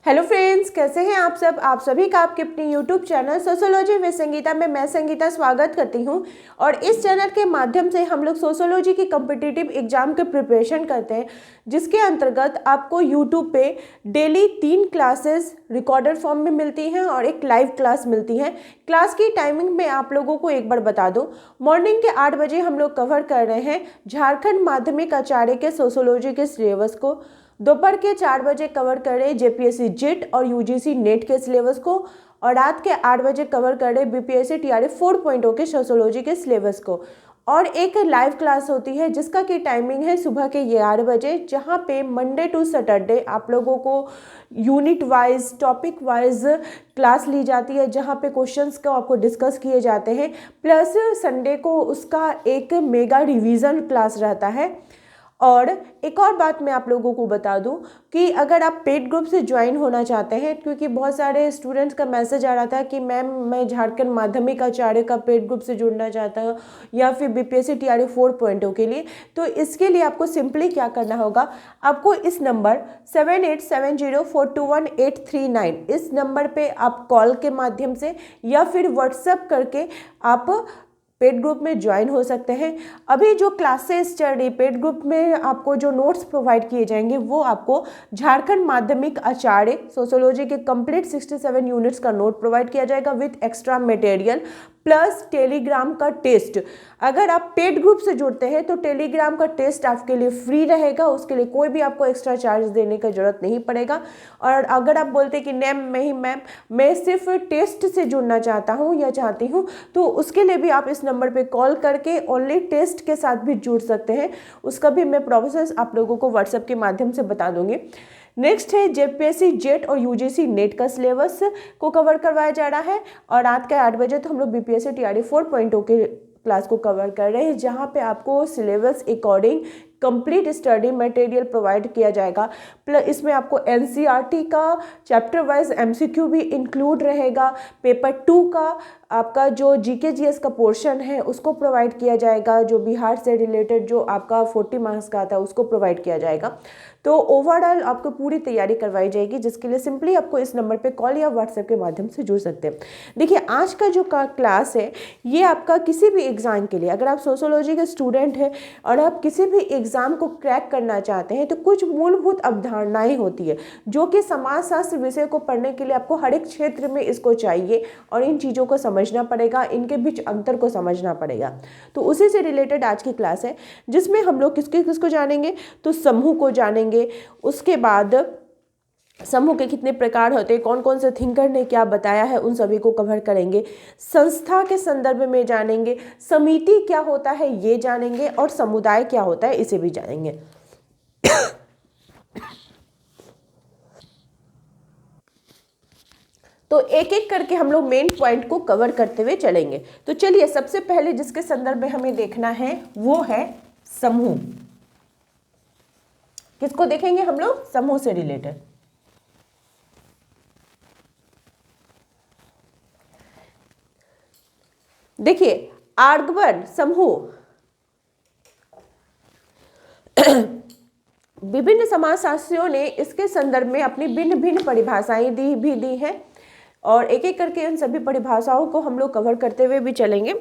Hello friends, कैसे हैं आप सभी का आपके अपनी YouTube channel sociology with Sangeeta में मैं संगीता स्वागत करती हूं। और इस चैनल के माध्यम से हम लोग सोशियोलॉजी की कॉम्पिटिटिव एग्जाम के प्रिपरेशन करते हैं, जिसके अंतर्गत आपको यूट्यूब पे डेली 3 क्लासेस रिकॉर्डेड फॉर्म में मिलती हैं और एक लाइव क्लास मिलती है। क्लास की टाइमिंग मैं आप लोगों को एक बार बता दूं। मॉर्निंग के 8 बजे हम लोग कवर कर रहे हैं झारखंड माध्यमिक आचार्य के सोशियोलॉजी के सिलेबस को। दोपहर के 4 बजे कवर कर रहे जेपीएससी जेट और यूजीसी नेट के सिलेबस को, और रात के 8 बजे कवर कर रहे बीपीएससी टीआरए 4.0 के सोशियोलॉजी के सिलेबस को। और एक लाइव क्लास होती है जिसका की टाइमिंग है सुबह के 11 बजे, जहाँ पे मंडे टू सैटरडे आप लोगों को unit wise topic wise class ली जाती है, जहाँ पे क्वेश्चंस को आपको डिस्कस किए जाते हैं, प्लस संडे को उसका एक मेगा रिवीजन क्लास रहता है। और एक और बात मैं आप लोगों को बता दूं कि अगर आप पेड ग्रुप से ज्वाइन होना चाहते हैं, क्योंकि बहुत सारे स्टूडेंट्स का मैसेज आ रहा था कि मैम मैं झारखंड माध्यमिक आचार्य का पेड ग्रुप से जुड़ना चाहता हूं या फिर बीपीएससी टीआरए 4.0 के लिए, तो इसके लिए आपको सिंपली क्या करना होगा, आपको इस नंबर 7870421839 इस नंबर पे आप कॉल के माध्यम से या फिर व्हाट्सएप करके आप पेड ग्रुप में ज्वाइन हो सकते हैं। अभी जो क्लासेस चल रही पेड ग्रुप में आपको जो नोट्स प्रोवाइड किए जाएंगे वो आपको झारखंड माध्यमिक आचार्य सोशियोलॉजी के कंप्लीट 67 यूनिट्स का नोट प्रोवाइड किया जाएगा with extra material plus Telegram का टेस्ट। अगर आप पेड ग्रुप से जुड़ते हैं तो टेलीग्राम का टेस्ट आपके लिए फ्री रहेगा, उसके लिए कोई भी आपको एक्स्ट्रा चार्ज देने का जरूरत नहीं पड़ेगा। और अगर आप बोलते हैं कि मैम मैं सिर्फ टेस्ट से जुड़ना चाहता हूँ या चाहती हूँ, तो उसके लिए भी आप इस नंबर पे कॉल करके ओनली टेस्ट के साथ भी जुड़ सकते हैं। उसका भी मैं प्रोसेस आप लोगों को व्हाट्सएप के माध्यम से बता दूंगी। नेक्स्ट है जेपीएससी जेट और यूजीसी नेट का सिलेबस को कवर करवाया जा रहा है, और रात के 8 बजे तो हम लोग बीपीएससी टीआरए 4.0 के क्लास को कवर कर रहे हैं, जहाँ पे आपको syllabus according complete study material provide किया जाएगा। प्लस इसमें आपको एनसीईआरटी का चैप्टर वाइज एमसीक्यू भी इंक्लूड रहेगा। पेपर 2 का आपका जो जीके जीएस का पोर्शन है उसको प्रोवाइड किया जाएगा, जो बिहार से रिलेटेड जो आपका 40 मार्क्स का आता है उसको प्रोवाइड किया जाएगा। तो ओवरऑल आपको पूरी तैयारी करवाई जाएगी, जिसके लिए सिंपली आपको इस नंबर पे कॉल या व्हाट्सएप के माध्यम से जुड़ सकते हैं। देखिए, आज का जो क्लास है ये आपका किसी भी एग्जाम के लिए, अगर आप सोशियोलॉजी के स्टूडेंट हैं और आप किसी भी एग्जाम को क्रैक करना चाहते हैं, तो कुछ मूलभूत अवधारणाएं होती है जो कि समाजशास्त्र विषय को पढ़ने के लिए आपको हर एक क्षेत्र में इसको चाहिए और इन चीज़ों को समझना पड़ेगा, इनके बीच अंतर को समझना पड़ेगा। तो उसी से रिलेटेड आज की क्लास है, जिसमें हम लोग किसको जानेंगे, तो समूह को जानेंगे। उसके बाद समूह के कितने प्रकार होते हैं, कौन कौन से थिंकर ने क्या बताया है, उन सभी को कवर करेंगे। संस्था के संदर्भ में जानेंगे, समिति क्या होता है ये जानेंगे, और समुदाय क्या होता है इसे भी जानेंगे। तो एक एक करके हम लोग मेन पॉइंट को कवर करते हुए चलेंगे। तो चलिए, सबसे पहले जिसके संदर्भ में हमें देखना है वो है समूह। किसको देखेंगे हम लोग, समूह से रिलेटेड। देखिए, आर्गवन समूह विभिन्न समाजशास्त्रियों ने इसके संदर्भ में अपनी भिन्न भिन्न परिभाषाएं दी हैं, और एक एक करके इन सभी परिभाषाओं को हम लोग कवर करते हुए भी चलेंगे।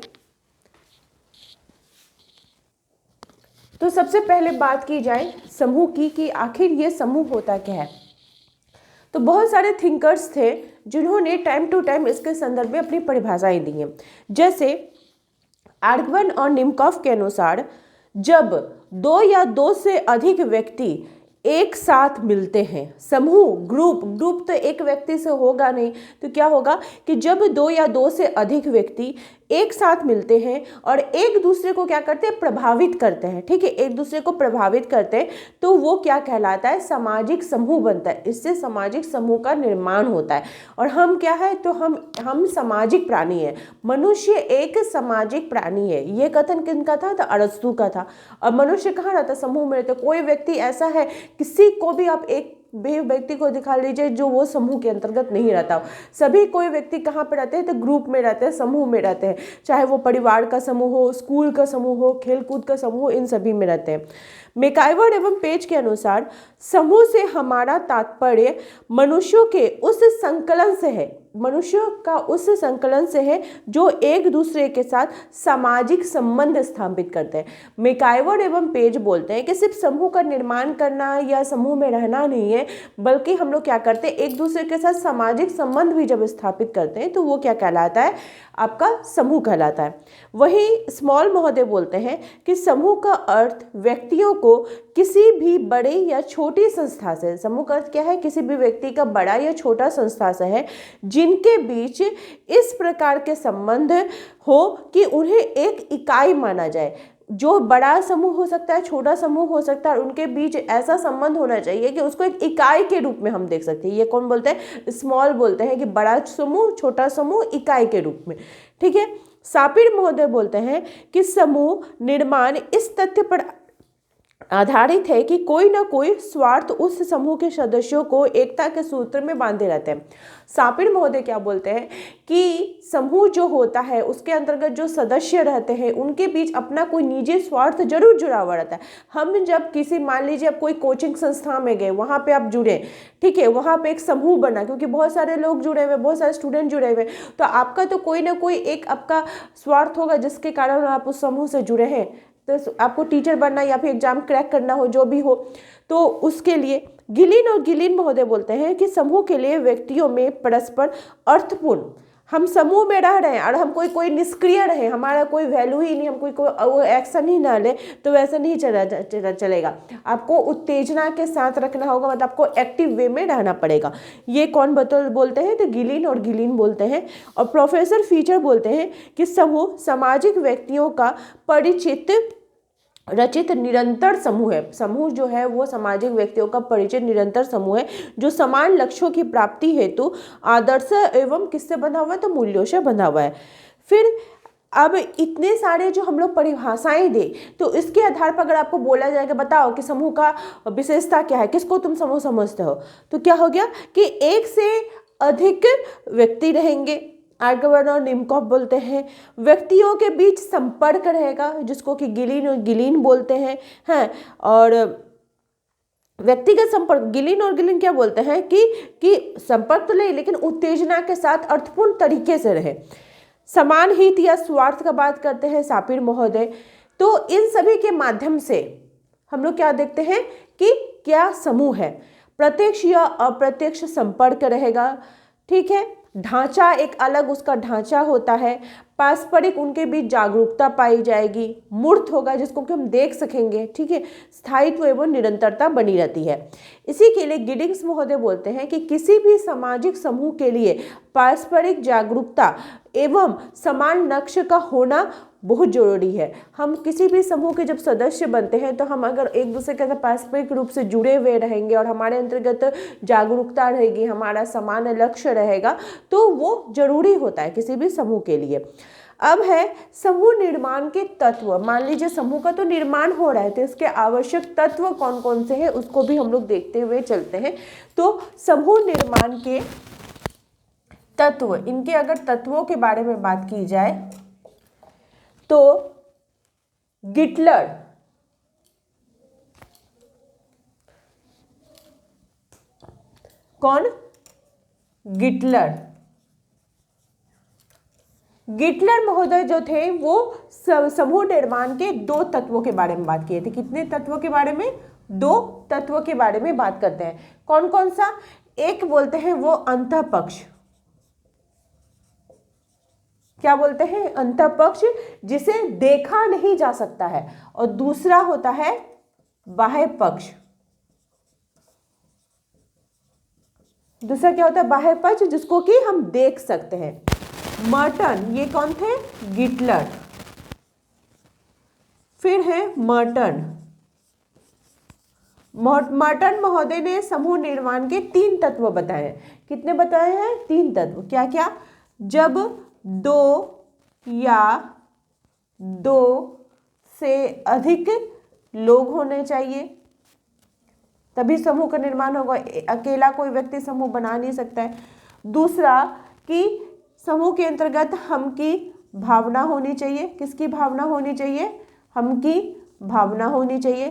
तो सबसे पहले बात की जाए समूह की कि आखिर ये समूह होता क्या है। तो बहुत सारे थिंकर्स थे जिन्होंने टाइम टू टाइम इसके संदर्भ में अपनी परिभाषाएं दी हैं। जैसे आर्गवन और निमकॉफ के अनुसार, जब 2 या 2 से अधिक व्यक्ति एक साथ मिलते हैं, समूह ग्रुप तो एक व्यक्ति से होगा नहीं, तो क्या होगा कि जब 2 या 2 से अधिक व्यक्ति एक साथ मिलते हैं और एक दूसरे को क्या करते हैं, प्रभावित करते हैं, ठीक है, एक दूसरे को प्रभावित करते हैं, तो वो क्या कहलाता है, सामाजिक समूह बनता है। इससे सामाजिक समूह का निर्माण होता है। और हम क्या है, तो हम सामाजिक प्राणी है, मनुष्य एक सामाजिक प्राणी है। ये कथन किनका था, तो अरस्तु का था। और मनुष्य कहाँ रहता, समूह में रहता। कोई व्यक्ति ऐसा है, किसी को भी आप एक व्यक्ति को दिखा लीजिए जो वो समूह के अंतर्गत नहीं रहता हो। सभी कोई व्यक्ति कहाँ पे रहते हैं, तो ग्रुप में रहते हैं, समूह में रहते हैं, चाहे वो परिवार का समूह हो, स्कूल का समूह हो, खेलकूद का समूह हो, इन सभी में रहते हैं। मैकइवर एवं पेज के अनुसार समूह से हमारा तात्पर्य मनुष्यों के उस संकलन से है, मनुष्यों का उस संकलन से है जो एक दूसरे के साथ सामाजिक संबंध स्थापित करते हैं। मैकइवर एवं पेज बोलते हैं कि सिर्फ समूह का निर्माण करना या समूह में रहना नहीं है, बल्कि हम लोग क्या करते हैं, एक दूसरे के साथ सामाजिक संबंध भी जब स्थापित करते हैं तो वो क्या कहलाता है, आपका समूह कहलाता है। वहीं स्मॉल महोदय बोलते हैं कि समूह का अर्थ व्यक्तियों को किसी भी बड़े या छोटी संस्था से, समूह का अर्थ क्या है, किसी भी व्यक्ति का बड़ा या छोटा संस्था से है जिनके बीच इस प्रकार के संबंध हो कि उन्हें एक इकाई माना जाए। जो बड़ा समूह हो सकता है, छोटा समूह हो सकता है, उनके बीच ऐसा संबंध होना चाहिए कि उसको एक इकाई के रूप में हम देख सकते हैं। ये कौन बोलते हैं, स्मॉल बोलते हैं कि बड़ा समूह, छोटा समूह इकाई के रूप में, ठीक है। सापिर महोदय बोलते हैं कि समूह निर्माण इस तथ्य पर आधारित है कि कोई ना कोई स्वार्थ उस समूह के सदस्यों को एकता के सूत्र में बांधे रहते हैं। सापिर महोदय क्या बोलते हैं कि समूह जो होता है उसके अंतर्गत जो सदस्य रहते हैं उनके बीच अपना कोई निजी स्वार्थ जरूर जुड़ा हुआ रहता है। हम जब किसी, मान लीजिए आप कोई कोचिंग संस्था में गए, वहाँ पे आप जुड़े, ठीक है, वहाँ पे एक समूह बना क्योंकि बहुत सारे लोग जुड़े हुए, बहुत सारे स्टूडेंट जुड़े हुए, तो आपका तो कोई ना कोई एक आपका स्वार्थ होगा जिसके कारण आप उस समूह से जुड़े हैं। तो आपको टीचर बनना या फिर एग्जाम क्रैक करना हो, जो भी हो, तो उसके लिए गिलिन और गिलिन महोदय बोलते हैं कि समूह के लिए व्यक्तियों में परस्पर अर्थपूर्ण, हम समूह में रह रहे हैं और हम कोई निष्क्रिय रहे, हमारा कोई वैल्यू ही नहीं, हम कोई एक्शन ही ना ले, तो वैसा नहीं चलेगा। आपको उत्तेजना के साथ रखना होगा, मतलब आपको एक्टिव वे में रहना पड़ेगा। ये कौन बोलते हैं, तो गिलिन और गिलिन बोलते हैं। और प्रोफेसर फीचर बोलते हैं कि समूह सामाजिक व्यक्तियों का रचित निरंतर समूह है। समूह जो है वो सामाजिक व्यक्तियों का परिचित निरंतर समूह है जो समान लक्ष्यों की प्राप्ति हेतु आदर्श एवं किससे बंधा हुआ है, तो मूल्यों से बंधा हुआ है। फिर अब इतने सारे जो हम लोग परिभाषाएं दे, तो इसके आधार पर अगर आपको बोला जाएगा बताओ कि समूह का विशेषता क्या है, किसको तुम समूह समझते हो, तो क्या हो गया कि एक से अधिक व्यक्ति रहेंगे, आर्गवन और निमकॉफ बोलते हैं। व्यक्तियों के बीच संपर्क रहेगा जिसको कि गिलिन और गिलिन बोलते हैं और व्यक्तिगत संपर्क, गिलिन और गिलिन क्या बोलते हैं कि संपर्क तो ले लेकिन उत्तेजना के साथ अर्थपूर्ण तरीके से रहे। समान हित या स्वार्थ का बात करते हैं सापिर महोदय। तो इन सभी के माध्यम से हम लोग क्या देखते हैं कि क्या समूह है, प्रत्यक्ष या अप्रत्यक्ष संपर्क रहेगा, ठीक है। ढांचा एक अलग उसका ढांचा होता है, पारस्परिक उनके बीच जागरूकता पाई जाएगी, मूर्त होगा जिसको कि हम देख सकेंगे, ठीक है। स्थायित्व एवं निरंतरता बनी रहती है। इसी के लिए गिडिंग्स महोदय बोलते हैं कि किसी भी सामाजिक समूह के लिए पारस्परिक जागरूकता एवं समान लक्ष्य का होना बहुत जरूरी है। हम किसी भी समूह के जब सदस्य बनते हैं तो हम अगर एक दूसरे के साथ पारस्परिक रूप से जुड़े हुए रहेंगे और हमारे अंतर्गत जागरूकता रहेगी, हमारा समान लक्ष्य रहेगा, तो वो जरूरी होता है किसी भी समूह के लिए। अब है समूह निर्माण के तत्व। मान लीजिए समूह का तो निर्माण हो रहा है, तो इसके आवश्यक तत्व कौन कौन से हैं उसको भी हम लोग देखते हुए चलते हैं। तो समूह निर्माण के तत्व, इनके अगर तत्वों के बारे में बात की जाए तो गिटलर, कौन, गिटलर महोदय जो थे वो समूह निर्माण के 2 तत्वों के बारे में बात किए थे। कितने तत्वों के बारे में, 2 तत्वों के बारे में बात करते हैं। कौन कौन सा, एक बोलते हैं वो अंतःपक्ष, क्या बोलते हैं, अंतःपक्ष जिसे देखा नहीं जा सकता है, और दूसरा होता है बाह्य पक्ष। दूसरा क्या होता है, बाह्य पक्ष जिसको कि हम देख सकते हैं। मर्टन, ये कौन थे, गिटलर। फिर है मर्टन महोदय ने समूह निर्माण के 3 तत्व बताए। कितने बताए हैं, 3 तत्व। क्या क्या, जब 2 या 2 से अधिक लोग होने चाहिए तभी समूह का निर्माण होगा, अकेला कोई व्यक्ति समूह बना नहीं सकता है। दूसरा कि समूह के अंतर्गत हम की भावना होनी चाहिए। किसकी भावना होनी चाहिए, हम की भावना होनी चाहिए।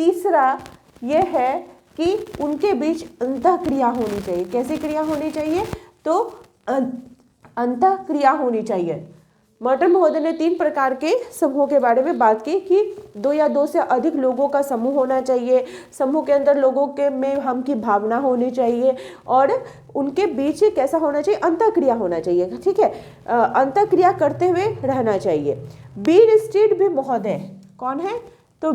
तीसरा ये है कि उनके बीच अंतःक्रिया होनी चाहिए। कैसी क्रिया होनी चाहिए? तो अंतःक्रिया होनी चाहिए। मर्टन महोदय ने 3 प्रकार के समूह के बारे में बात की कि 2 या 2 से अधिक लोगों का समूह होना चाहिए, समूह के अंदर लोगों के में हम की भावना होनी चाहिए और उनके बीच कैसा होना चाहिए? अंतःक्रिया होना चाहिए। ठीक है, अंतःक्रिया करते हुए रहना चाहिए। वीरस्टेड भी महोदय कौन है? तो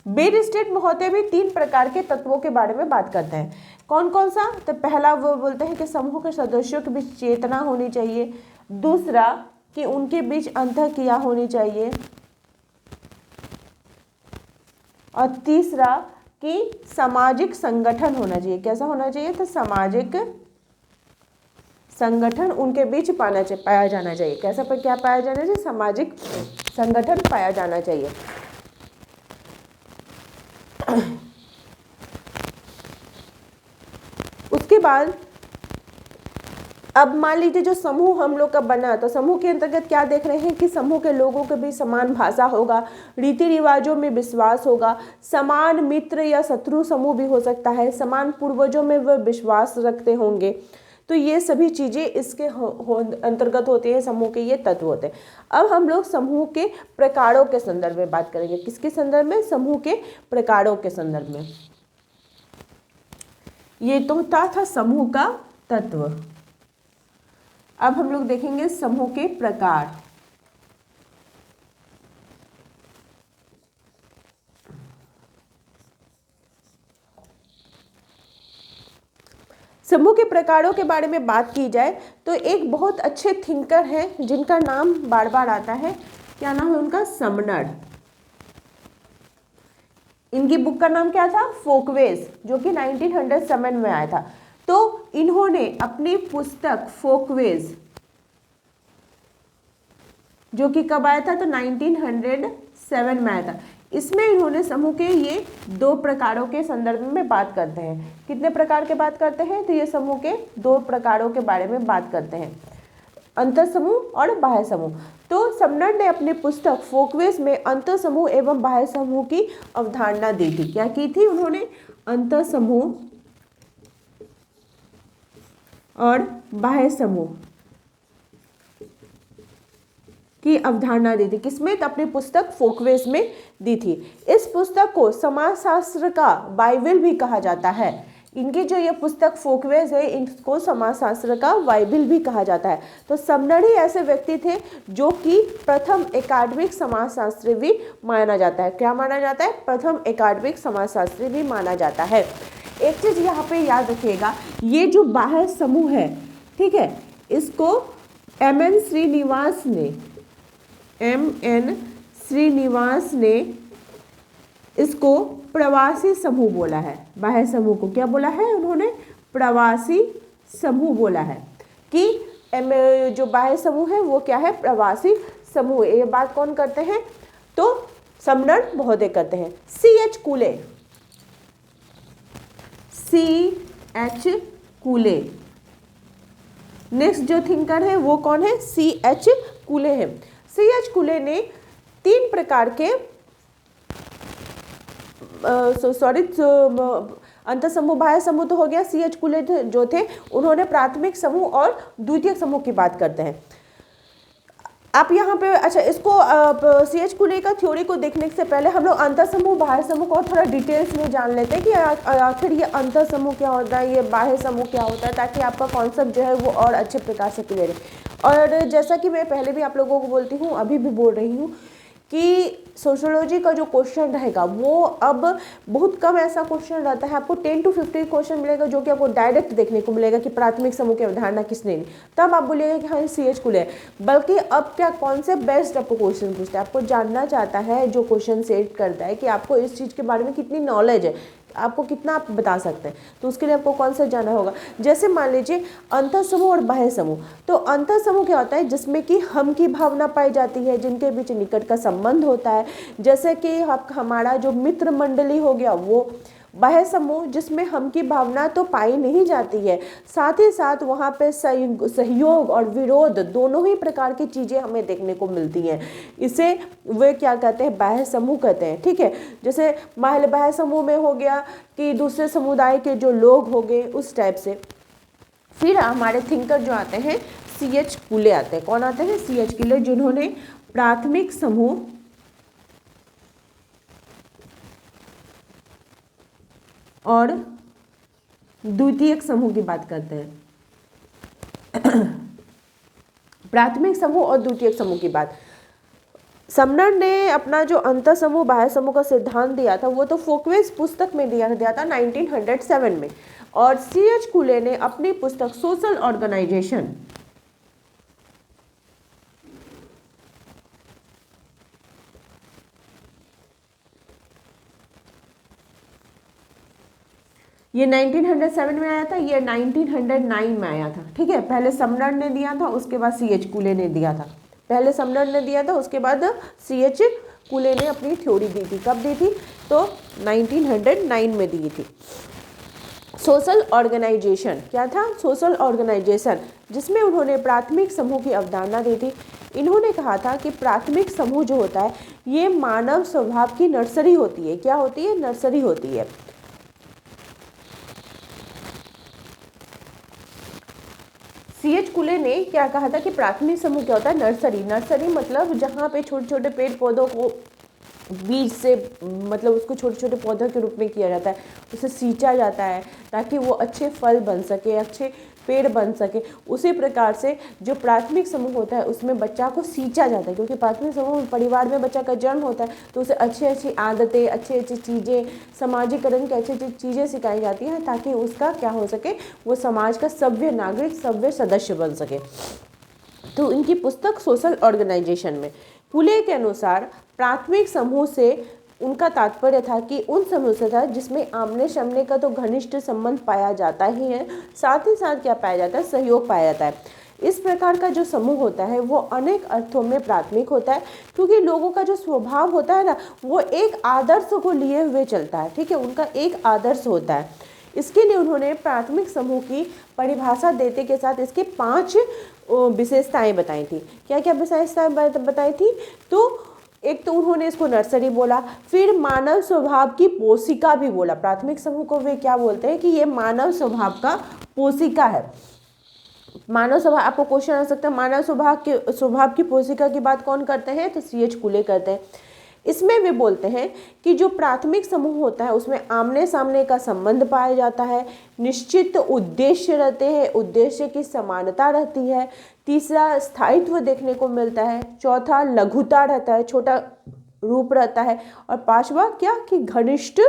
वीरस्टेड महोदय भी 3 प्रकार के तत्वों के बारे में बात करते हैं। कौन कौन सा? तो पहला वो बोलते हैं कि समूह के सदस्यों के बीच चेतना होनी चाहिए, दूसरा कि उनके बीच अंतःक्रिया होनी चाहिए और तीसरा कि सामाजिक संगठन होना चाहिए। कैसा होना चाहिए? तो सामाजिक संगठन उनके बीच पाया जाना चाहिए। कैसा पर क्या पाया जाना चाहिए? सामाजिक संगठन पाया जाना चाहिए। उसके बाद अब मान लीजिए जो समूह हम लोग का बना, तो समूह के अंतर्गत क्या देख रहे हैं कि समूह के लोगों के बीच समान भाषा होगा, रीति रिवाजों में विश्वास होगा, समान मित्र या शत्रु समूह भी हो सकता है, समान पूर्वजों में वह विश्वास रखते होंगे। तो ये सभी चीज़ें इसके अंतर्गत होती है, समूह के ये तत्व होते हैं। अब हम लोग समूह के प्रकारों के संदर्भ में बात करेंगे। किसके संदर्भ में? समूह के प्रकारों के संदर्भ में। ये तो था समूह का तत्व। अब हम लोग देखेंगे समूह के प्रकार। समूह के प्रकारों के बारे में बात की जाए तो एक बहुत अच्छे थिंकर हैं जिनका नाम बार बार आता है। क्या नाम है उनका? समनर। इनकी बुक का नाम क्या था? फोकवेज, जो कि 1907 में आया था। तो इन्होंने अपनी पुस्तक फोकवेज, जो कि कब आया था? तो 1907 में आया था। इसमें इन्होंने समूह के ये 2 प्रकारों के संदर्भ में बात करते हैं। कितने प्रकार के बात करते हैं? तो ये समूह के 2 प्रकारों के बारे में बात करते हैं, अंतर समूह और बाह्य समूह। तो समनर ने अपनी पुस्तक फोकवेज में अंतर समूह एवं बाह्य समूह की अवधारणा दी थी। क्या की थी उन्होंने? अंतर समूह और बाह्य समूह की अवधारणा दी थी। किसमें? तो अपनी पुस्तक फोकवेज में दी थी। इस पुस्तक को समाजशास्त्र का बाइबल भी कहा जाता है। इनकी जो ये पुस्तक फोकवेज है, इनको समाजशास्त्र का बाइबल भी कहा जाता है। तो समनर ही ऐसे व्यक्ति थे जो कि प्रथम एकेडमिक समाजशास्त्री भी माना जाता है। क्या माना जाता है? प्रथम एकेडमिक समाजशास्त्री भी माना जाता है। एक चीज यहाँ पे याद रखिएगा, ये जो बाह्य समूह है, ठीक है, इसको M.N. श्रीनिवास ने इसको प्रवासी समूह बोला है। बाह्य समूह को क्या बोला है उन्होंने? प्रवासी समूह बोला है कि जो बाह्य समूह है वो क्या है? प्रवासी समूह। ये बात कौन करते हैं? तो समनर महोदय करते हैं। C.H. कूले नेक्स्ट जो थिंकर है वो कौन है? C.H. कूले है। C.H. कूले ने 3 प्रकार के अंतर समूह, बाह्य समूह तो हो गया। C.H. कूले जो थे उन्होंने प्राथमिक समूह और द्वितीयक समूह की बात करते हैं। आप यहाँ पे अच्छा इसको C.H. कूले का थ्योरी को देखने से पहले हम लोग अंतर समूह बाह्य समूह को थोड़ा डिटेल्स में जान लेते हैं कि आखिर ये अंतर समूह क्या होता है, ये बाह्य समूह क्या होता है, ताकि आपका कॉन्सेप्ट जो है वो और अच्छे प्रकार से क्लियर है। और जैसा कि मैं पहले भी आप लोगों को बोलती हूँ, अभी भी बोल रही हूँ कि सोशियोलॉजी का जो क्वेश्चन रहेगा वो अब बहुत कम ऐसा क्वेश्चन रहता है। आपको 10 to 15 क्वेश्चन मिलेगा जो कि आपको डायरेक्ट देखने को मिलेगा कि प्राथमिक समूह की अवधारणा किसने दी, तब आप बोलिएगा कि हाँ C.H. कूले है। बल्कि अब क्या कॉन्सेप्ट बेस्ड आपको क्वेश्चन पूछता है, आपको जानना चाहता है जो क्वेश्चन सेट करता है कि आपको इस चीज़ के बारे में कितनी नॉलेज है, आपको कितना आप बता सकते हैं। तो उसके लिए आपको कौन सा जाना होगा? जैसे मान लीजिए अंतर समूह और बाह्य समूह। तो अंतर समूह क्या होता है? जिसमें कि हम की भावना पाई जाती है, जिनके बीच निकट का संबंध होता है। जैसे कि हमारा जो मित्र मंडली हो गया बाह्य समूह जिसमें हम की भावना तो पाई नहीं जाती है, साथ ही साथ वहाँ पे सहयोग और विरोध दोनों ही प्रकार की चीज़ें हमें देखने को मिलती हैं। इसे वे क्या कहते हैं, बाह्य समूह कहते हैं। ठीक है, जैसे बाह्य समूह में हो गया कि दूसरे समुदाय के जो लोग हो गए, उस टाइप से। फिर हमारे थिंकर जो आते हैं C.H. कुले आते हैं। कौन आते हैं? C.H. कुले, जिन्होंने प्राथमिक समूह और द्वितीयक समूह की बात करते हैं। प्राथमिक समूह और द्वितीयक समूह की बात, समनर ने अपना जो अंतर समूह बाह्य समूह का सिद्धांत दिया था वो तो फोकवेज पुस्तक में दिया था 1907 में, और C.H. कुले ने अपनी पुस्तक सोशल ऑर्गेनाइजेशन ये 1907 में आया था, ये 1909 में आया था। ठीक है, पहले समनर ने दिया था, उसके बाद C.H. कुले ने दिया था। पहले समनर ने दिया था, उसके बाद C.H. कुले ने अपनी थ्योरी दी थी। कब दी थी? तो 1909 में दी थी। सोशल ऑर्गेनाइजेशन क्या था? सोशल ऑर्गेनाइजेशन, जिसमें उन्होंने प्राथमिक समूह की अवधारणा दी थी। इन्होंने कहा था कि प्राथमिक समूह जो होता है ये मानव स्वभाव की नर्सरी होती है। क्या होती है? नर्सरी होती है। C.H. कुले ने क्या कहा था कि प्राथमिक समूह क्या होता है? नर्सरी। नर्सरी मतलब जहाँ पे छोटे छोटे पेड़ पौधों को बीज से, मतलब उसको छोटे छोटे पौधों के रूप में किया जाता है, उसे सींचा जाता है ताकि वो अच्छे फल बन सके, अच्छे पेड़ बन सके। उसी प्रकार से जो प्राथमिक समूह होता है उसमें बच्चा को सींचा जाता है, क्योंकि प्राथमिक समूह परिवार में बच्चा का जन्म होता है तो उसे अच्छी अच्छी आदतें, अच्छी अच्छी चीज़ें, सामाजिकरण की अच्छी अच्छी चीज़ें सिखाई जाती हैं ताकि उसका क्या हो सके, वो समाज का सभ्य नागरिक, सभ्य सदस्य बन सके। तो इनकी पुस्तक सोशल ऑर्गेनाइजेशन में कुले के अनुसार प्राथमिक समूह से उनका तात्पर्य था कि उन समूह से था जिसमें आमने सामने का तो घनिष्ठ संबंध पाया जाता ही है, साथ ही साथ क्या पाया जाता है? सहयोग पाया जाता है। इस प्रकार का जो समूह होता है वो अनेक अर्थों में प्राथमिक होता है, क्योंकि लोगों का जो स्वभाव होता है ना, वो एक आदर्श को लिए हुए चलता है। ठीक है, उनका एक आदर्श होता है। इसके लिए उन्होंने प्राथमिक समूह की परिभाषा देते के साथ इसके 5 विशेषताएं बताई थी। क्या क्या विशेषताएं बताई थी? तो एक तो उन्होंने इसको नर्सरी बोला, फिर मानव स्वभाव की पोषिका भी बोला। प्राथमिक समूह को वे क्या बोलते हैं कि ये मानव स्वभाव का पोषिका है। मानव स्वभाव, आपको क्वेश्चन आ सकता है मानव स्वभाव की पोषिका की बात कौन करते हैं? तो C.H. कुले करते हैं। इसमें वे बोलते हैं कि जो प्राथमिक समूह होता है उसमें आमने सामने का संबंध पाया जाता है, निश्चित उद्देश्य रहते हैं, उद्देश्य की समानता रहती है, तीसरा स्थायित्व देखने को मिलता है, चौथा लघुता रहता है, छोटा रूप रहता है, और पांचवा क्या कि घनिष्ठ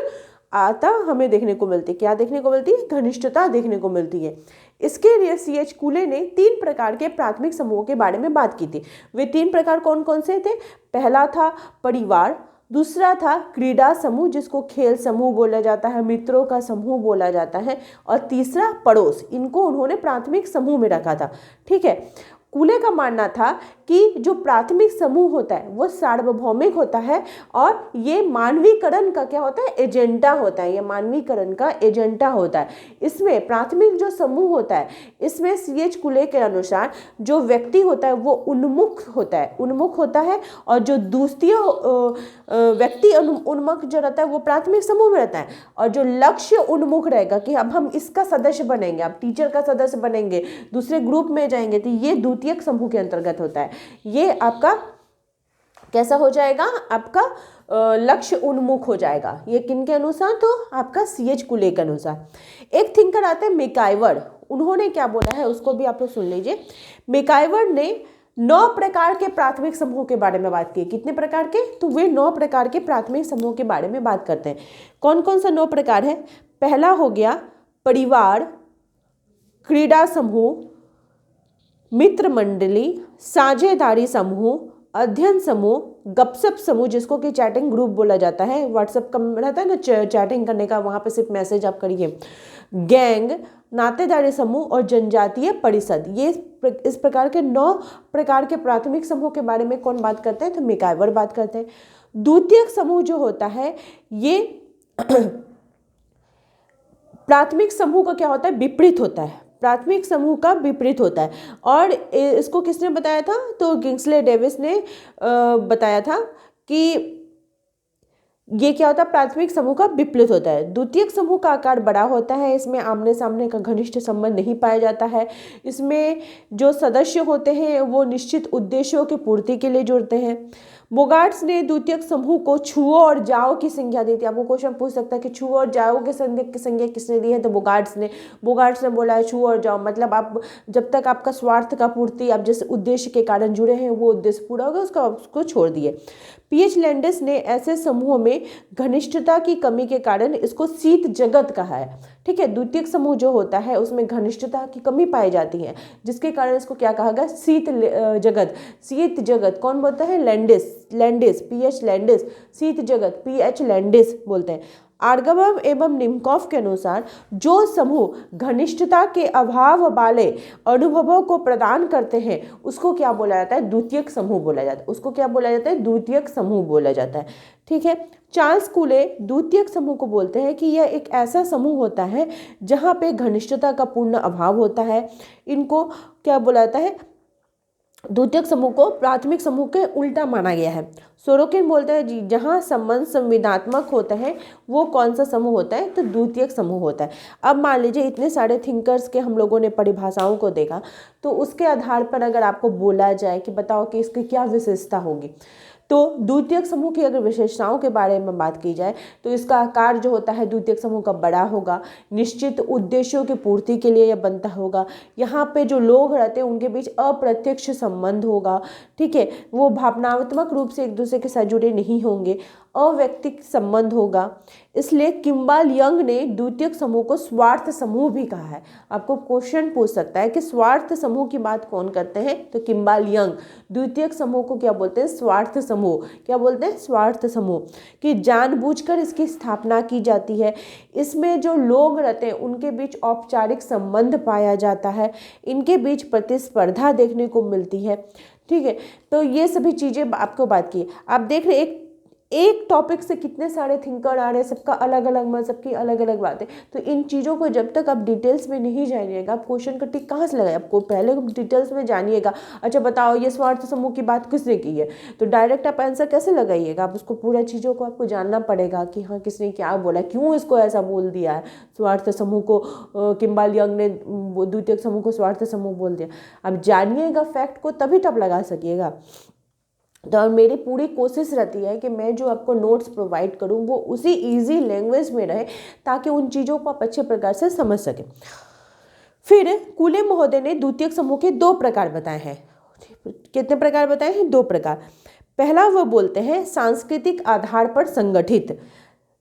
आता हमें देखने को मिलती है। क्या देखने को मिलती है? घनिष्ठता देखने को मिलती है। इसके लिए C.H. कुले ने 3 प्रकार के प्राथमिक समूहों के बारे में बात की थी। वे 3 प्रकार कौन कौन से थे? पहला था परिवार, दूसरा था क्रीड़ा समूह जिसको खेल समूह बोला जाता है, मित्रों का समूह बोला जाता है, और तीसरा पड़ोस। इनको उन्होंने प्राथमिक समूह में रखा था। ठीक है, कुले का मानना था कि जो प्राथमिक समूह होता है वो सार्वभौमिक होता है और ये मानवीकरण का क्या होता है? एजेंडा होता है। ये मानवीकरण का एजेंडा होता है। इसमें प्राथमिक जो समूह होता है इसमें C.H. कुले के अनुसार जो व्यक्ति होता है वो उन्मुख होता है, और जो द्वितीय व्यक्ति उन्मुख जो रहता है वो प्राथमिक समूह में रहता है, और जो लक्ष्य उन्मुख रहेगा कि अब हम इसका सदस्य बनेंगे, अब टीचर का सदस्य बनेंगे, दूसरे ग्रुप में जाएंगे, तो ये द्वितीयक समूह के अंतर्गत होता है। ये आपका कैसा हो जाएगा? आपका लक्ष्य उन्मुख हो जाएगा। ये किनके अनुसार? तो आपका C.H. कुले के अनुसार। एक थिंकर आते हैं मैकआइवर, उन्होंने क्या बोला है उसको भी आप लोग सुन लीजिए। मैकआइवर ने 9 प्रकार के प्राथमिक समूह के बारे में बात की। कितने प्रकार के? तो वे 9 प्रकार के प्राथमिक समूह के बारे में बात करते हैं। कौन कौन सा 9 प्रकार है? पहला हो गया परिवार, क्रीड़ा समूह, मित्र मंडली, साझेदारी समूह, अध्ययन समूह, गपशप समूह जिसको कि चैटिंग ग्रुप बोला जाता है, व्हाट्सएप का रहता है ना चैटिंग करने का, वहाँ पे सिर्फ मैसेज आप करिए, गैंग, नातेदारी समूह और जनजातीय परिषद। ये इस प्रकार के 9 प्रकार के प्राथमिक समूह के बारे में कौन बात करते हैं? तो मैकआइवर बात करते हैं। द्वितीयक समूह जो होता है ये प्राथमिक समूह का क्या होता है, विपरीत होता है, प्राथमिक समूह का विपरीत होता है। और इसको किसने बताया था, तो किंग्सले डेविस ने बताया था कि ये क्या होता है, प्राथमिक समूह का विपरीत होता है। द्वितीयक समूह का आकार बड़ा होता है, इसमें आमने सामने का घनिष्ठ संबंध नहीं पाया जाता है, इसमें जो सदस्य होते हैं वो निश्चित उद्देश्यों की पूर्ति के लिए जुड़ते हैं। बोगार्ट्स ने द्वितीयक समूह को छुओ और जाओ की संज्ञा दी थी। आपको क्वेश्चन पूछ सकता है कि छुओ और जाओ की संज्ञा किसने दी है, तो बोगार्ट्स ने बोला है छुओ और जाओ, मतलब आप जब तक आपका स्वार्थ का पूर्ति, आप जिस उद्देश्य के कारण जुड़े हैं वो उद्देश्य पूरा होगा उसको छोड़ दिए। पीएच लैंडिस ने ऐसे समूहों में घनिष्ठता की कमी के कारण इसको शीत जगत कहा है। ठीक है, द्वितीयक समूह जो होता है उसमें घनिष्ठता की कमी पाई जाती है, जिसके कारण इसको क्या कहा गया, शीत जगत कौन बोलता है, लैंडिस पीएच लैंडिस, शीत जगत पीएच लैंडिस बोलते हैं। आर्गवम एवं निम्कॉफ के अनुसार जो समूह घनिष्ठता के अभाव वाले अनुभवों को प्रदान करते हैं उसको क्या बोला जाता है, द्वितीयक समूह बोला जाता है, उसको क्या बोला जाता है, द्वितीयक समूह बोला जाता है। ठीक है, चार्ल्स कूले द्वितीयक समूह को बोलते हैं कि यह एक ऐसा समूह होता है जहाँ पे घनिष्ठता का पूर्ण अभाव होता है। इनको क्या बोला जाता है, द्वितीयक समूह को प्राथमिक समूह के उल्टा माना गया है। सोरोकिन बोलते हैं जी जहाँ संबंध संविदात्मक होता है वो कौन सा समूह होता है, तो द्वितीयक समूह होता है। अब मान लीजिए इतने सारे थिंकर्स के हम लोगों ने परिभाषाओं को देखा, तो उसके आधार पर अगर आपको बोला जाए कि बताओ कि इसकी क्या विशेषता होगी, तो द्वितीयक समूह की अगर विशेषताओं के बारे में बात की जाए तो इसका आकार जो होता है द्वितीयक समूह का बड़ा होगा, निश्चित उद्देश्यों की पूर्ति के लिए यह बनता होगा, यहाँ पे जो लोग रहते हैं उनके बीच अप्रत्यक्ष संबंध होगा। ठीक है, वो भावनात्मक रूप से एक दूसरे के साथ जुड़े नहीं होंगे, अवैयक्तिक संबंध होगा। इसलिए किम्बाल यंग ने द्वितीयक समूह को स्वार्थ समूह भी कहा है। आपको क्वेश्चन पूछ सकता है कि स्वार्थ समूह की बात कौन करते हैं, तो किम्बाल यंग द्वितीयक समूह को क्या बोलते हैं, स्वार्थ समूह। क्या बोलते हैं, स्वार्थ समूह, कि जानबूझकर इसकी स्थापना की जाती है, इसमें जो लोग रहते हैं उनके बीच औपचारिक संबंध पाया जाता है, इनके बीच प्रतिस्पर्धा देखने को मिलती है। ठीक है, तो ये सभी चीज़ें आपको बात की। आप देख रहे एक टॉपिक से कितने सारे थिंकर आ रहे हैं, सबका अलग अलग मत, सबकी अलग अलग बातें। तो इन चीज़ों को जब तक आप डिटेल्स में नहीं जानिएगा आप क्वेश्चन का टिक कहाँ से लगाए, आपको पहले डिटेल्स में जानिएगा। अच्छा बताओ ये स्वार्थ समूह की बात किसने की है, तो डायरेक्ट आप आंसर कैसे लगाइएगा, आप उसको पूरा चीज़ों को आपको जानना पड़ेगा कि हाँ किसने क्या बोला, क्यों इसको ऐसा बोल दिया है, स्वार्थ समूह को किम्बाल यंग ने द्वितीयक समूह को स्वार्थ समूह बोल दिया। आप जानिएगा फैक्ट को तभी तो आप लगा सकिएगा। तो मेरी पूरी कोशिश रहती है कि मैं जो आपको नोट्स प्रोवाइड करूं वो उसी इजी लैंग्वेज में रहे ताकि उन चीज़ों को आप अच्छे प्रकार से समझ सकें। फिर कूले महोदय ने द्वितीयक समूह के 2 प्रकार बताए हैं। कितने प्रकार बताए हैं, 2 प्रकार। पहला वो बोलते हैं सांस्कृतिक आधार पर संगठित।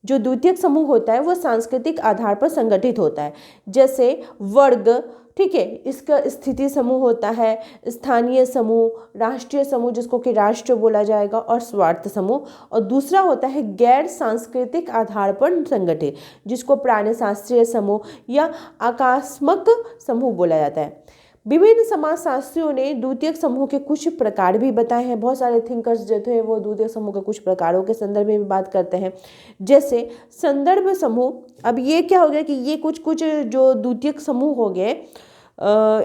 जो द्वितीयक समूह होता है वो सांस्कृतिक आधार पर संगठित होता है, जैसे वर्ग, ठीक है, इसका स्थिति समूह होता है, स्थानीय समूह, राष्ट्रीय समूह जिसको कि राष्ट्र बोला जाएगा, और स्वार्थ समूह। और दूसरा होता है गैर सांस्कृतिक आधार पर संगठित, जिसको प्राणिशास्त्रीय समूह या आकस्मिक समूह बोला जाता है। विभिन्न समाजशास्त्रियों ने द्वितीयक समूह के कुछ प्रकार भी बताए हैं। बहुत सारे थिंकर्स जो थे वो द्वितीयक समूह के कुछ प्रकारों के संदर्भ में भी बात करते हैं, जैसे संदर्भ समूह। अब ये क्या हो गया कि ये कुछ जो द्वितीयक समूह हो गए,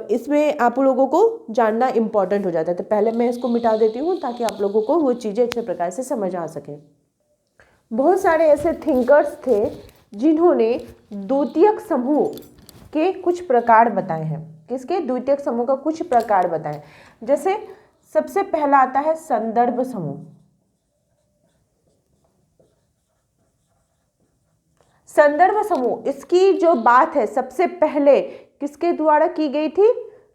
इसमें आप लोगों को जानना इम्पॉर्टेंट हो जाता है। तो पहले मैं इसको मिटा देती हूँ ताकि आप लोगों को वो चीज़ें अच्छे प्रकार से समझ आ सके। बहुत सारे ऐसे थिंकर्स थे जिन्होंने द्वितीयक समूह के कुछ प्रकार बताए हैं। किसके, द्वितीयक समूह का कुछ प्रकार बताएं। जैसे सबसे पहला आता है संदर्भ समूह। संदर्भ समूह, इसकी जो बात है सबसे पहले किसके द्वारा की गई थी,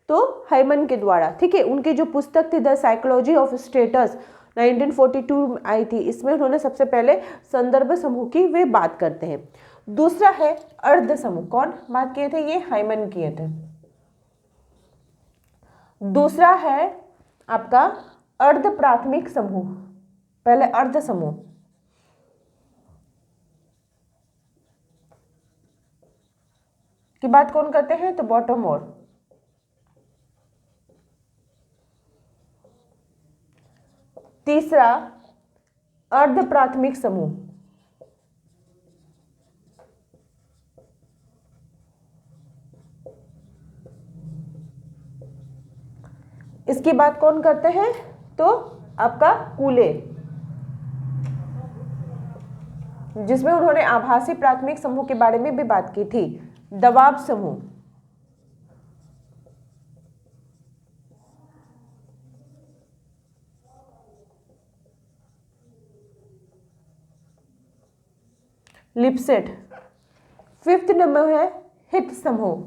तो हाइमन के द्वारा। ठीक है, उनकी जो पुस्तक थी द साइकोलॉजी ऑफ स्टेटस 1942 आई थी, इसमें उन्होंने सबसे पहले संदर्भ समूह की वे बात करते हैं। दूसरा है अर्ध समूह। कौन बात किए थे, ये हाइमन किए थे। दूसरा है आपका अर्ध प्राथमिक समूह। पहले अर्ध समूह, की बात कौन करते हैं, तो बॉटमोर। तीसरा अर्ध प्राथमिक समूह, इसकी बात कौन करते हैं? तो आपका कूले, जिसमें उन्होंने आभासी प्राथमिक समूह के बारे में भी बात की थी। दबाव समूह, लिपसेट। फिफ्थ नंबर है हित समूह।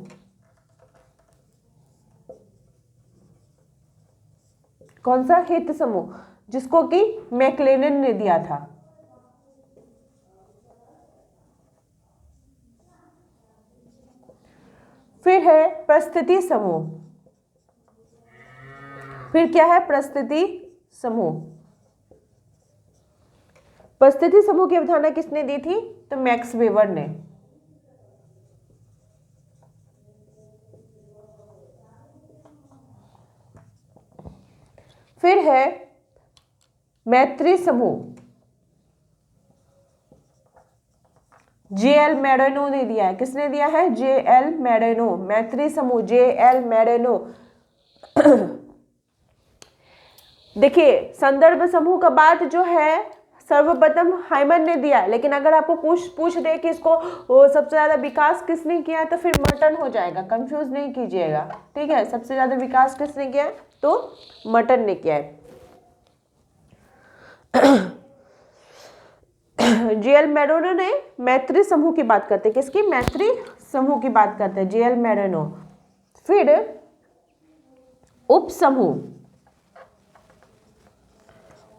कौन सा? हित समूह, जिसको कि मैक्लेलन ने दिया था। फिर है परिस्थिति समूह। फिर क्या है? परिस्थिति समूह। परिस्थिति समूह की अवधारणा किसने दी थी? तो मैक्स वेबर ने। फिर है मैत्री समूह। जे.एल. मैरेनो ने दिया है। किसने दिया है? जे.एल. मैरेनो। मैत्री समूह जे.एल. मैरेनो। देखिए, संदर्भ समूह का बात जो है सर्वप्रथम हाइमन ने दिया है, लेकिन अगर आपको पूछ दे कि इसको सबसे ज्यादा विकास किसने किया है, तो फिर मर्टन हो जाएगा। कंफ्यूज नहीं कीजिएगा, ठीक है। सबसे ज्यादा विकास किसने किया है? तो मर्टन ने किया है। जे.एल. मैरेनो ने मैत्री समूह की बात करते हैं। किसकी? मैत्री समूह की बात करते हैं जे.एल. मैरेनो। फिर उप समूह।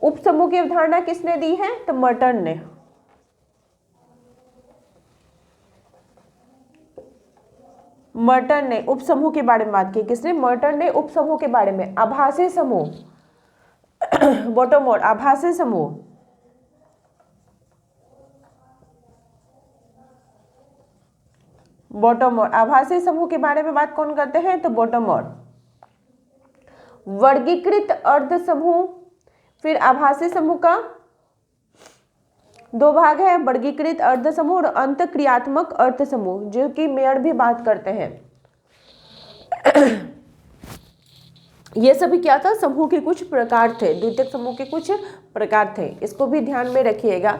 उप समूह की अवधारणा किसने दी है? तो मर्टन ने। मर्टन ने उप समूह के बारे में बात की। किसने? मर्टन ने उप समूह के बारे में। आभासी समूह, बॉटोमोर, आभासी समूह। बॉटोमोर, आभासी समूह के बारे में बात कौन करते हैं? तो बॉटोमोर। वर्गीकृत अर्ध समूह। फिर आभासी समूह का दो भाग है, वर्गीकृत अर्ध समूह और अंतःक्रियात्मक अर्ध समूह, जो कि मेयर भी बात करते हैं। ये सभी क्या था? समूह के कुछ प्रकार थे, द्वितीयक समूह के कुछ प्रकार थे। इसको भी ध्यान में रखिएगा।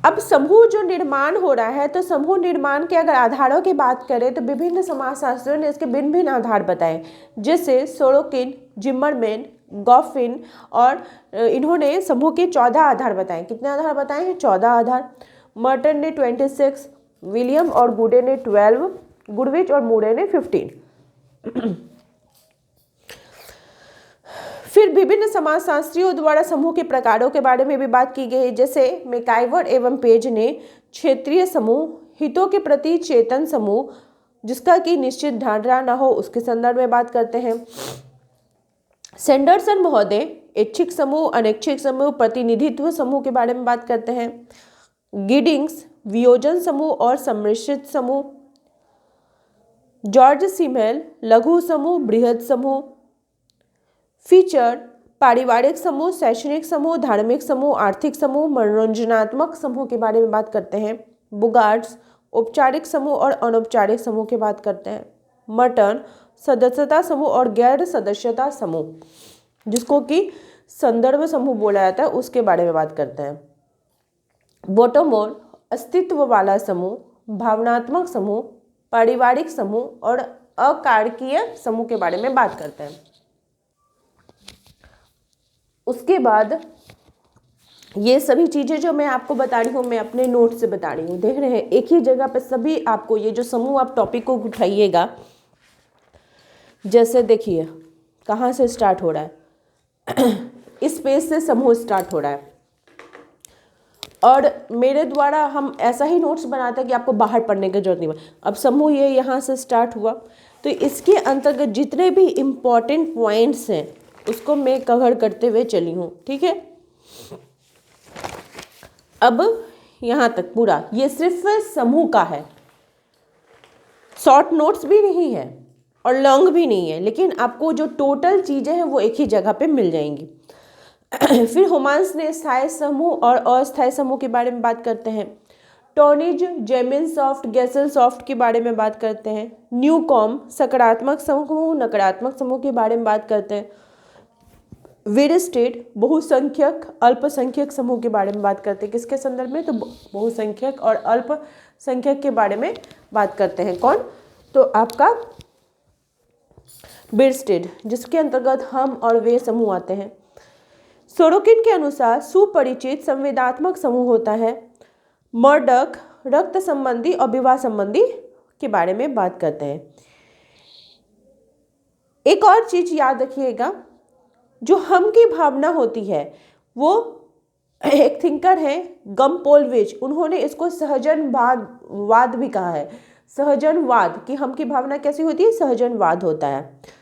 अब समूह जो निर्माण हो रहा है, तो समूह निर्माण के अगर आधारों की बात करें तो विभिन्न समाजशास्त्रियों ने इसके भिन्न भिन्न आधार बताए, जैसे सोरोकिन, जिम्मरमैन, गॉफिन, और इन्होंने समूह के 14 आधार बताए। कितने आधार बताए हैं? 14 आधार। मर्टन ने 26, विलियम और गुडे ने 12, गुडविच और मूरे ने 15। फिर विभिन्न समाजशास्त्रियों द्वारा समूह के प्रकारों के बारे में भी बात की गई, जैसे मैकाइवर एवं पेज ने क्षेत्रीय समूह, हितों के प्रति चेतन समूह, जिसका कि निश्चित धारणा न हो, उसके संदर्भ में बात करते हैं। सैंडरसन महोदय ऐच्छिक समूह, अनैच्छिक समूह, प्रतिनिधित्व समूह के बारे में बात करते हैं। गिडिंग्स वियोजन समूह और सम्मिश्रित समूह। जॉर्ज सिमेल लघु समूह, बृहद समूह। फीचर पारिवारिक समूह, शैक्षणिक समूह, धार्मिक समूह, आर्थिक समूह, मनोरंजनात्मक समूह के बारे में बात करते हैं। बुगार्ड्स औपचारिक समूह और अनौपचारिक समूह की बात करते हैं। मर्टन सदस्यता समूह और गैर सदस्यता समूह, जिसको कि संदर्भ समूह बोला जाता है, उसके बारे में बात करते हैं। बॉटोमोर अस्तित्व वाला समूह, भावनात्मक समूह, पारिवारिक समूह और अकारकीय समूह के बारे में बात करते हैं। उसके बाद ये सभी चीज़ें जो मैं आपको बता रही हूँ, मैं अपने नोट से बता रही हूँ। देख रहे हैं, एक ही जगह पे सभी आपको ये जो समूह, आप टॉपिक को उठाइएगा। जैसे देखिए कहाँ से स्टार्ट हो रहा है, इस पेज से समूह स्टार्ट हो रहा है, और मेरे द्वारा हम ऐसा ही नोट्स बनाते हैं कि आपको बाहर पढ़ने की जरूरत नहीं है। अब समूह ये यहाँ से स्टार्ट हुआ, तो इसके अंतर्गत जितने भी इम्पॉर्टेंट पॉइंट्स हैं उसको मैं कवर करते हुए चली हूँ, ठीक है। अब यहाँ तक पूरा ये सिर्फ समूह का है, शॉर्ट नोट्स भी नहीं है और लॉन्ग भी नहीं है, लेकिन आपको जो टोटल चीज़ें हैं वो एक ही जगह पे मिल जाएंगी। फिर होमांस ने स्थायी समूह और अस्थायी समूह के बारे में बात करते हैं। टॉनिज, जेमिनसॉफ्ट, गैसेलसॉफ्ट के बारे में बात करते हैं। न्यूकॉम सकारात्मक समूह, नकारात्मक समूह के बारे में बात करते हैं। वीरस्टेड बहुसंख्यक अल्पसंख्यक समूह के बारे में बात करते हैं। किसके संदर्भ में? तो बहुसंख्यक और अल्पसंख्यक के बारे में बात करते हैं। कौन? तो आपका वीरस्टेड, जिसके अंतर्गत हम और वे समूह आते हैं। सोरोकिन के अनुसार सुपरिचित संवेदात्मक समूह होता है। मर्डक रक्त संबंधी और विवाह संबंधी के बारे में बात करते हैं। एक और चीज याद रखिएगा, जो हम की भावना होती है वो एक थिंकर है गम्पोल्विच, उन्होंने इसको सहजनवाद भी कहा है। सहजनवाद कि हम की भावना कैसी होती है? सहजनवाद होता है।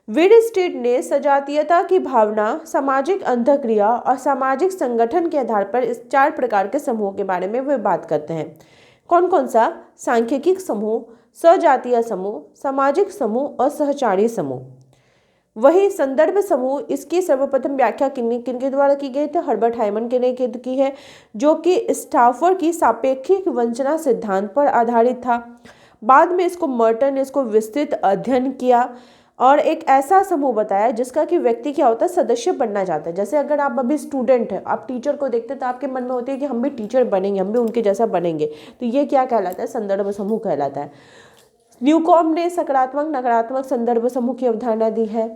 वीरस्टेड ने सजातीयता की भावना, सामाजिक अंतःक्रिया और सामाजिक संगठन के आधार पर इस 4 प्रकार के समूह के बारे में वे बात करते हैं। कौन कौन सा? सांख्यिकी समूह, सजातीय समूह, सामाजिक समूह और सहचारी समूह। वही संदर्भ समूह, इसकी सर्वप्रथम व्याख्या किनके द्वारा की गई? तो हर्बर्ट हाइमन ने की है, जो कि स्टाफर की सापेक्षिक वंचना सिद्धांत पर आधारित था। बाद में इसको मर्टन ने इसको विस्तृत अध्ययन किया और एक ऐसा समूह बताया जिसका कि व्यक्ति क्या होता है? सदस्य बनना चाहता है। जैसे अगर आप अभी स्टूडेंट हैं, आप टीचर को देखते हैं तो आपके मन में होती है कि हम भी टीचर बनेंगे, हम भी उनके जैसा बनेंगे। तो ये क्या कहलाता है? संदर्भ समूह कहलाता है। न्यूकॉम ने सकारात्मक नकारात्मक संदर्भ समूह की अवधारणा दी है।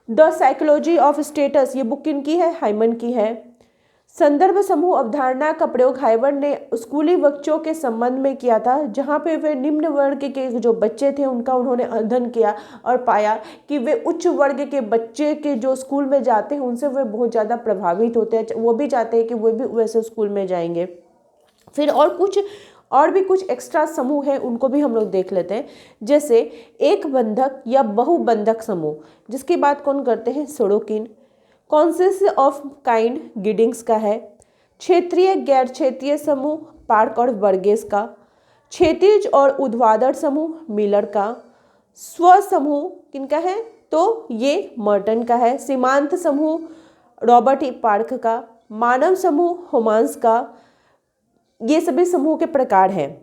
द साइकोलॉजी ऑफ स्टेटस, ये बुक किनकी है? हाइमन की है। संदर्भ समूह अवधारणा का प्रयोग हाइमन ने स्कूली बच्चों के संबंध में किया था, जहाँ पे वे निम्न वर्ग के जो बच्चे थे उनका उन्होंने अध्ययन किया और पाया कि वे उच्च वर्ग के बच्चे के जो स्कूल में जाते हैं उनसे वे बहुत ज़्यादा प्रभावित होते हैं, वो भी चाहते हैं कि वो भी वैसे स्कूल में जाएंगे। फिर और भी कुछ एक्स्ट्रा समूह है, उनको भी हम लोग देख लेते हैं। जैसे एक बंधक या बहुबंधक समूह, जिसकी बात कौन करते हैं? Sorokin. Concept of kind Giddings का है। क्षेत्रीय गैर क्षेत्रीय समूह पार्क और बर्गेस का। क्षैतिज और ऊर्ध्वाधर समूह मिलर का। स्व समूह किनका है? तो ये मर्टन का है। सीमांत समूह रॉबर्ट ई पार्क का। मानव समूह होमांस का। ये सभी समूह के प्रकार हैं।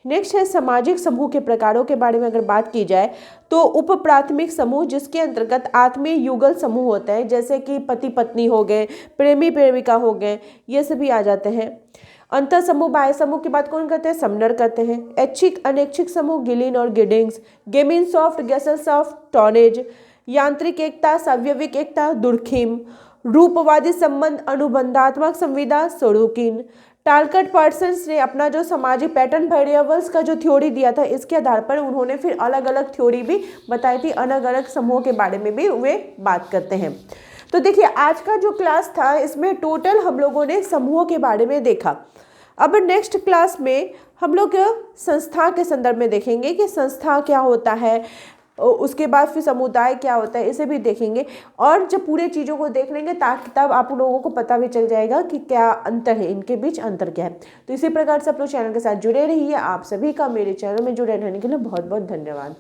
नेक्स्ट है सामाजिक समूह के प्रकारों के बारे में अगर बात की जाए तो उप प्राथमिक समूह, जिसके अंतर्गत आत्मीय युगल समूह होते हैं, जैसे कि पति पत्नी हो गए, प्रेमी प्रेमिका हो गए, ये सभी आ जाते हैं। अंतर समूह बाह्य समूह की बात कौन करते हैं? समनर करते हैं। ऐच्छिक अनैच्छिक समूह गिलिन और गिडिंग्स। गेमिनसॉफ्ट, गैसेलसॉफ्ट, टॉनेज। यांत्रिक एकता, सावयविक एकता, दुर्खिम। रूपवादी संबंध, अनुबंधात्मक संविदा, सोरोकिन। टालकट पर्सन्स ने अपना जो सामाजिक पैटर्न वेरिएबल्स का जो थ्योरी दिया था, इसके आधार पर उन्होंने फिर अलग अलग थ्योरी भी बताई थी, अलग अलग समूह के बारे में भी वे बात करते हैं। तो देखिए आज का जो क्लास था इसमें टोटल हम लोगों ने समूह के बारे में देखा। अब नेक्स्ट क्लास में हम लोग संस्था के संदर्भ में देखेंगे कि संस्था क्या होता है, उसके बाद फिर समुदाय क्या होता है, इसे भी देखेंगे। और जब पूरे चीज़ों को देख लेंगे ताकि तब आप लोगों को पता भी चल जाएगा कि क्या अंतर है, इनके बीच अंतर क्या है। तो इसी प्रकार से आप लोग चैनल के साथ जुड़े रहिए। आप सभी का मेरे चैनल में जुड़े रहने के लिए बहुत बहुत धन्यवाद।